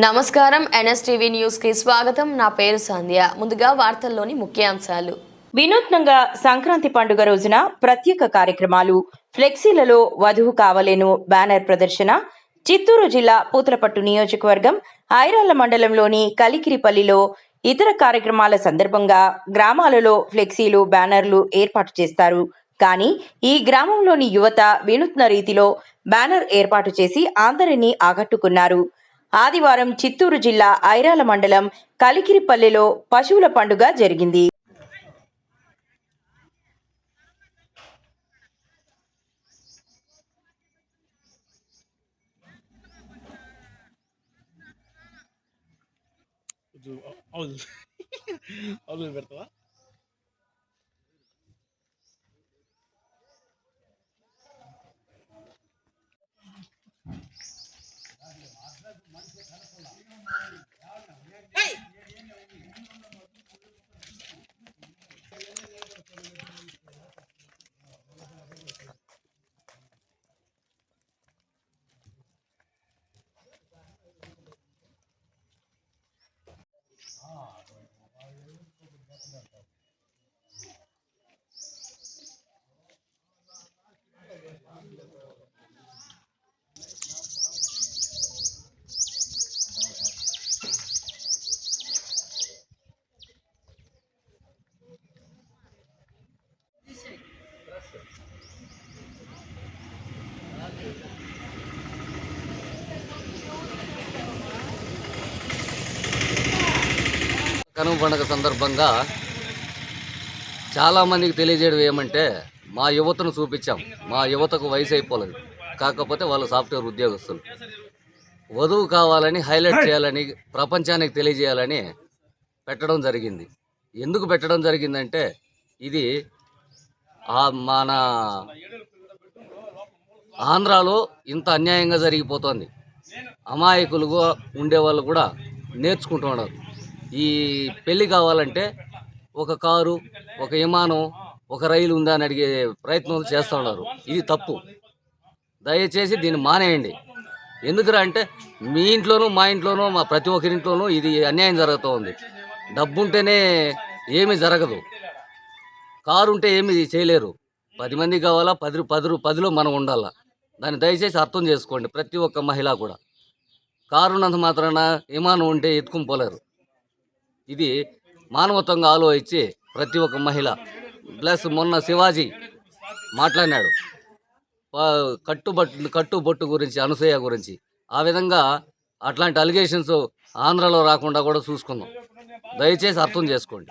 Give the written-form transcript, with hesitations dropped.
నమస్కారం NSTV news కి స్వాగతం. నా పేరు సంధ్య. ముందుగా వార్తల్లోని ముఖ్యాంశాలు. వినూత్నంగా సంక్రాంతి పండుగ రోజున ప్రత్యేక కార్యక్రమాలు, ఫ్లెక్సీలలో వధువు కావలేను బ్యానర్ ప్రదర్శన. చిత్తూరు జిల్లా పూతలపట్టు నియోజకవర్గం ఐరాళ్ల మండలంలోని కలికిరిపల్లిలో ఇతర కార్యక్రమాల సందర్భంగా గ్రామాలలో ఫ్లెక్సీలు, బ్యానర్లు ఏర్పాటు చేస్తారు. కానీ ఈ గ్రామంలోని యువత వినూత్న రీతిలో బ్యానర్ ఏర్పాటు చేసి అందరినీ ఆకట్టుకున్నారు. ఆదివారం చిత్తూరు జిల్లా ఐరాల మండలం కలికిరిపల్లెలో పశువుల పండుగ జరిగింది. పెడతావా? కనుమ పండుగ సందర్భంగా చాలామందికి తెలియజేయడం ఏమంటే, మా యువతను చూపించాం. మా యువతకు వయసు అయిపోలేదు, కాకపోతే వాళ్ళు సాఫ్ట్వేర్ ఉద్యోగస్తులు. వధువు కావాలని హైలైట్ చేయాలని, ప్రపంచానికి తెలియజేయాలని పెట్టడం జరిగింది. ఎందుకు పెట్టడం జరిగిందంటే, ఇది మన ఆంధ్రాలో ఇంత అన్యాయంగా జరిగిపోతుంది. అమాయకులుగా ఉండేవాళ్ళు కూడా నేర్చుకుంటున్నారు. ఈ పెళ్ళి కావాలంటే ఒక కారు, ఒక విమానం, ఒక రైలు ఉందా అని అడిగే ప్రయత్నం చేస్తూ ఉన్నారు. ఇది తప్పు. దయచేసి దీన్ని మానేయండి. ఎందుకురా అంటే, మీ ఇంట్లోనూ, మా ఇంట్లోనూ, మా ప్రతి ఒక్కరింట్లోనూ ఇది అన్యాయం జరుగుతూ ఉంది. డబ్బు ఉంటేనే ఏమీ జరగదు. కారు ఉంటే ఏమీ చేయలేరు. 10 మంది కావాలా, 10లో మనం ఉండాలా. దాన్ని దయచేసి అర్థం చేసుకోండి. ప్రతి ఒక్క మహిళ కూడా కారు ఉన్నంత మాత్రాన విమానం ఉంటే ఎత్తుకుని పోలేరు. ఇది మానవత్వంగా ఆలోచించి ప్రతి ఒక్క మహిళ ప్లస్ మొన్న శివాజీ మాట్లాడినాడు కట్టుబొట్టు గురించి, అనసూయ గురించి. ఆ విధంగా అట్లాంటి అలిగేషన్స్ ఆంధ్రాలో రాకుండా కూడా చూసుకుందాం. దయచేసి అర్థం చేసుకోండి.